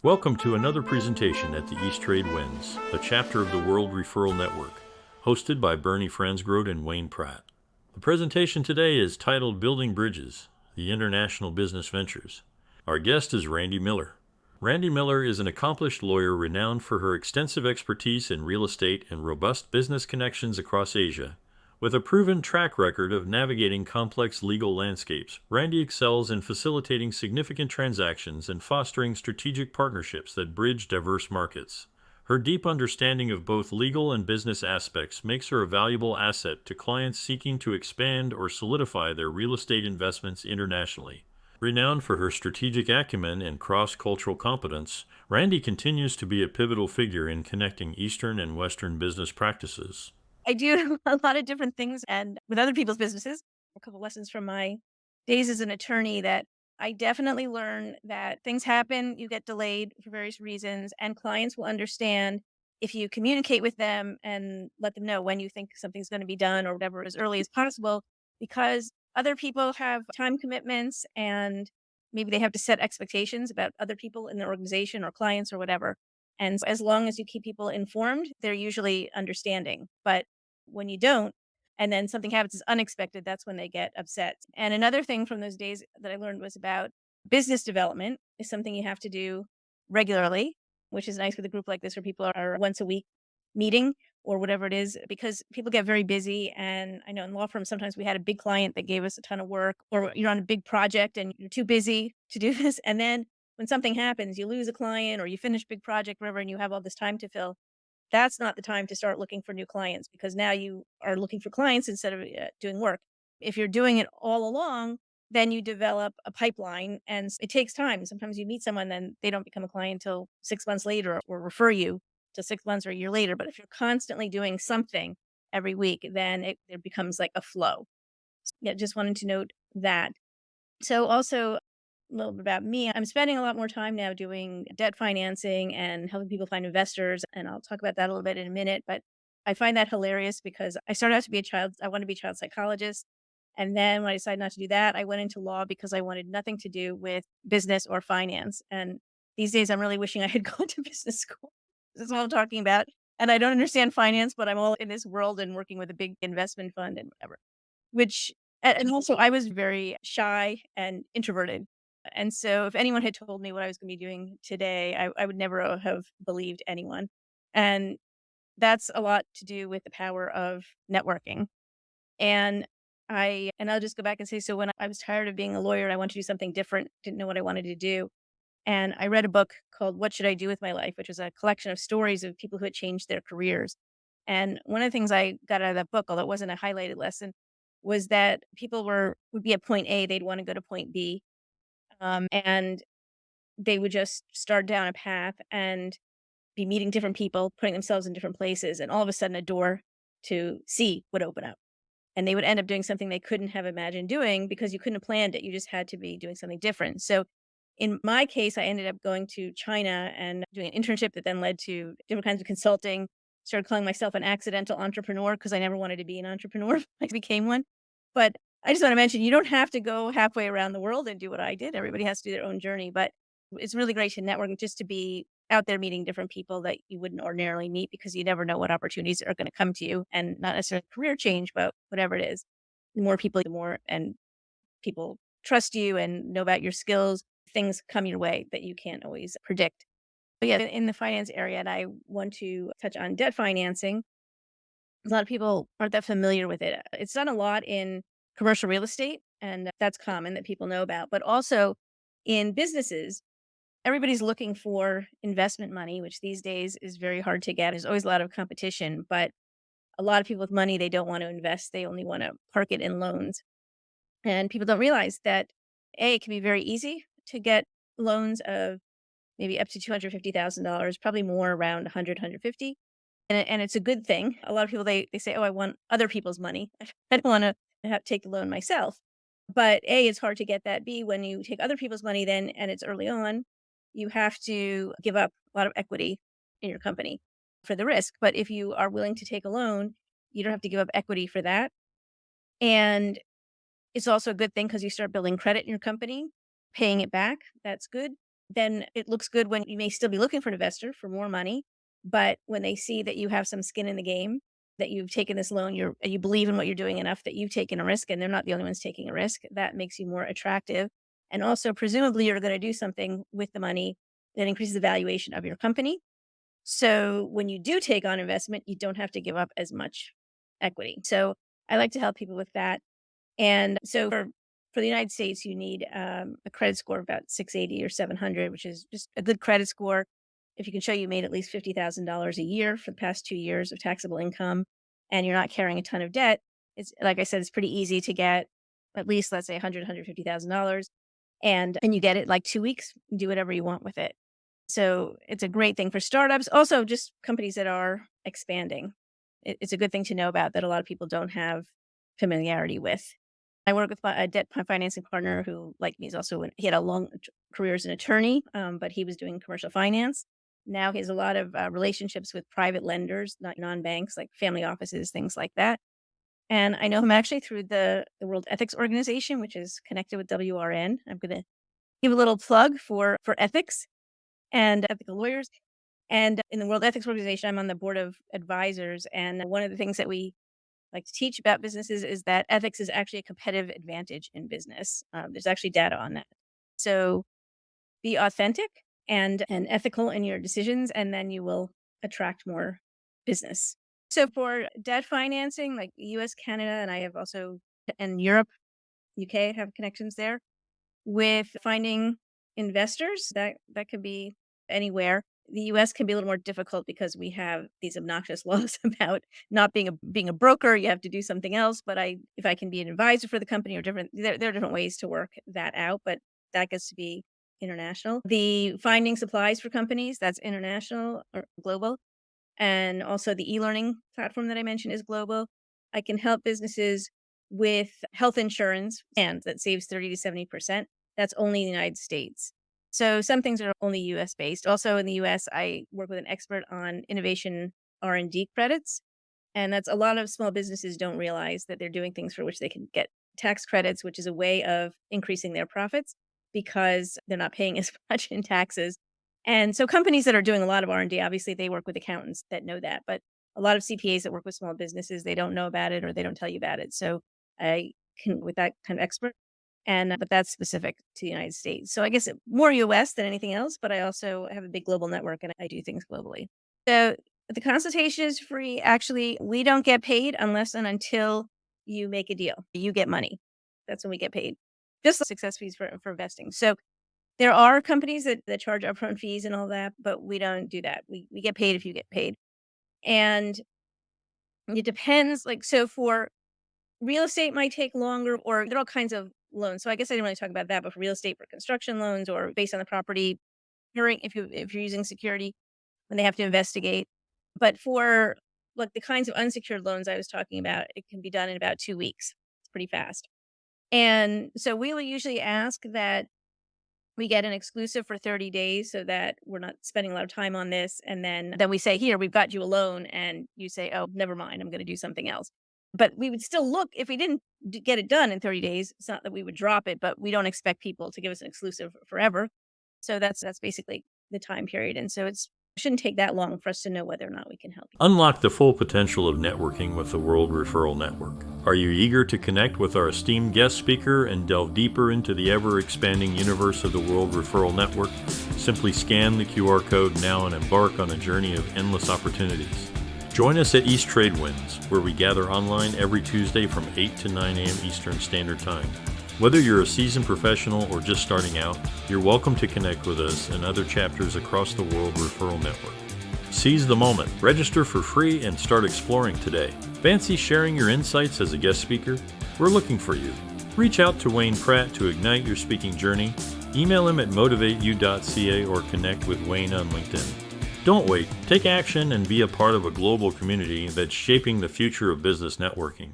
Welcome to another presentation at the East Trade Winds, a chapter of the World Referral Network, hosted by Bernie Fransgrove and Wayne Pratt. The presentation today is titled Building Bridges, the International Business Ventures. Our guest is Randi Miller. Randi Miller is an accomplished lawyer renowned for her extensive expertise in real estate and robust business connections across Asia. With a proven track record of navigating complex legal landscapes, Randi excels in facilitating significant transactions and fostering strategic partnerships that bridge diverse markets. Her deep understanding of both legal and business aspects makes her a valuable asset to clients seeking to expand or solidify their real estate investments internationally. Renowned for her strategic acumen and cross-cultural competence, Randi continues to be a pivotal figure in connecting Eastern and Western business practices. I do a lot of different things and with other people's businesses. A couple lessons from my days as an attorney that I definitely learn that things happen, you get delayed for various reasons, and clients will understand if you communicate with them and let them know when you think something's going to be done or whatever as early as possible, because other people have time commitments and maybe they have to set expectations about other people in their organization or clients or whatever. And as long as you keep people informed, they're usually understanding. But when you don't, and then something happens is unexpected, that's when they get upset. And another thing from those days that I learned was about business development is something you have to do regularly, which is nice with a group like this where people are once a week meeting or whatever it is, because people get very busy. And I know in law firms, sometimes we had a big client that gave us a ton of work, or you're on a big project and you're too busy to do this. And then when something happens, you lose a client or you finish a big project, whatever, and you have all this time to fill, that's not the time to start looking for new clients because now you are looking for clients instead of doing work. If you're doing it all along, then you develop a pipeline and it takes time. Sometimes you meet someone, then they don't become a client until 6 months later or refer you to 6 months or a year later. But if you're constantly doing something every week, then it becomes like a flow. Yeah, just wanted to note that. So also a little bit about me. I'm spending a lot more time now doing debt financing and helping people find investors. And I'll talk about that a little bit in a minute. But I find that hilarious because I started out to be I wanted to be a child psychologist. And then when I decided not to do that, I went into law because I wanted nothing to do with business or finance. And these days I'm really wishing I had gone to business school. That's all I'm talking about. And I don't understand finance, but I'm all in this world and working with a big investment fund and whatever. Which and also I was very shy and introverted, and so if anyone had told me what I was gonna be doing today, I would never have believed anyone, and that's a lot to do with the power of networking, and I'll just go back and say, so when I was tired of being a lawyer and I wanted to do something different, didn't know what I wanted to do, and I read a book called What Should I Do with My Life, which was a collection of stories of people who had changed their careers. And one of the things I got out of that book, although it wasn't a highlighted lesson, was that people would be at point A, they'd want to go to point B, and they would just start down a path and be meeting different people, putting themselves in different places, and all of a sudden a door to C would open up. And they would end up doing something they couldn't have imagined doing because you couldn't have planned it. You just had to be doing something different. So in my case, I ended up going to China and doing an internship that then led to different kinds of consulting. Started calling myself an accidental entrepreneur because I never wanted to be an entrepreneur. I became one. But I just want to mention you don't have to go halfway around the world and do what I did. Everybody has to do their own journey. But it's really great to network and just to be out there meeting different people that you wouldn't ordinarily meet because you never know what opportunities are going to come to you and not necessarily career change, but whatever it is. The more people, the more and people trust you and know about your skills, things come your way that you can't always predict. But yeah, in the finance area, and I want to touch on debt financing. A lot of people aren't that familiar with it. It's done a lot in commercial real estate, and that's common that people know about. But also in businesses, everybody's looking for investment money, which these days is very hard to get. There's always a lot of competition, but a lot of people with money, they don't want to invest. They only want to park it in loans. And people don't realize that it can be very easy to get loans of maybe up to $250,000, probably more around 100, 150. And it's a good thing. A lot of people, they say, oh, I want other people's money. I don't want to take the loan myself. But A, it's hard to get that. B, when you take other people's money then, and it's early on, you have to give up a lot of equity in your company for the risk. But if you are willing to take a loan, you don't have to give up equity for that. And it's also a good thing because you start building credit in your company, paying it back. That's good. then it looks good when you may still be looking for an investor for more money. But when they see that you have some skin in the game, that you've taken this loan, you believe in what you're doing enough that you've taken a risk and they're not the only ones taking a risk, that makes you more attractive. And also, presumably, you're going to do something with the money that increases the valuation of your company. So when you do take on investment, you don't have to give up as much equity. So I like to help people with that. And so for the United States, you need a credit score of about 680 or 700, which is just a good credit score. If you can show you made at least $50,000 a year for the past 2 years of taxable income, and you're not carrying a ton of debt, it's like I said, it's pretty easy to get at least, let's say, $150,000, and you get it like 2 weeks. Do whatever you want with it. So it's a great thing for startups. Also, just companies that are expanding. It's a good thing to know about that a lot of people don't have familiarity with. I work with a debt financing partner who, like me, he had a long career as an attorney, but he was doing commercial finance. Now he has a lot of relationships with private lenders, not non-banks, like family offices, things like that. And I know him actually through the World Ethics Organization, which is connected with WRN. I'm going to give a little plug for ethics and ethical lawyers. And in the World Ethics Organization, I'm on the board of advisors. And one of the things that we like to teach about businesses is that ethics is actually a competitive advantage in business. There's actually data on that. So be authentic and ethical in your decisions, and then you will attract more business. So for debt financing, like US, Canada, and I have also in Europe, UK have connections there with finding investors. That could be anywhere. The US can be a little more difficult because we have these obnoxious laws about not being a broker. You have to do something else. But if I can be an advisor for the company or there are different ways to work that out. But that gets to be international. The finding supplies for companies, that's international or global. And also the e-learning platform that I mentioned is global. I can help businesses with health insurance and that saves 30 to 70%. That's only in the United States. So some things are only US based. Also in the US, I work with an expert on innovation R&D credits. And that's a lot of small businesses don't realize that they're doing things for which they can get tax credits, which is a way of increasing their profits because they're not paying as much in taxes. And so companies that are doing a lot of R&D, obviously they work with accountants that know that, but a lot of CPAs that work with small businesses, they don't know about it or they don't tell you about it. So I can with that kind of expert but that's specific to the United States. So I guess more US than anything else, but I also have a big global network and I do things globally. So the consultation is free. Actually, we don't get paid unless and until you make a deal. You get money. That's when we get paid. Just like success fees for investing. So there are companies that charge upfront fees and all that, but we don't do that. We get paid if you get paid. And it depends. Like, so for real estate might take longer, or there are all kinds of loans. So I guess I didn't really talk about that, but for real estate, for construction loans or based on the property, hearing if you're using security when they have to investigate. But for like the kinds of unsecured loans I was talking about, it can be done in about 2 weeks. It's pretty fast. And so we will usually ask that we get an exclusive for 30 days so that we're not spending a lot of time on this. And then we say, here, we've got you a loan. And you say, oh, never mind, I'm going to do something else. But we would still look, if we didn't get it done in 30 days, it's not that we would drop it, but we don't expect people to give us an exclusive forever. So that's basically the time period. And so it shouldn't take that long for us to know whether or not we can help you. Unlock the full potential of networking with the World Referral Network. Are you eager to connect with our esteemed guest speaker and delve deeper into the ever-expanding universe of the World Referral Network? Simply scan the QR code now and embark on a journey of endless opportunities. Join us at East Trade Winds, where we gather online every Tuesday from 8 to 9 a.m. Eastern Standard Time. Whether you're a seasoned professional or just starting out, you're welcome to connect with us and other chapters across the World Referral Network. Seize the moment, register for free, and start exploring today. Fancy sharing your insights as a guest speaker? We're looking for you. Reach out to Wayne Pratt to ignite your speaking journey. Email him at motivateyou.ca or connect with Wayne on LinkedIn. Don't wait. Take action and be a part of a global community that's shaping the future of business networking.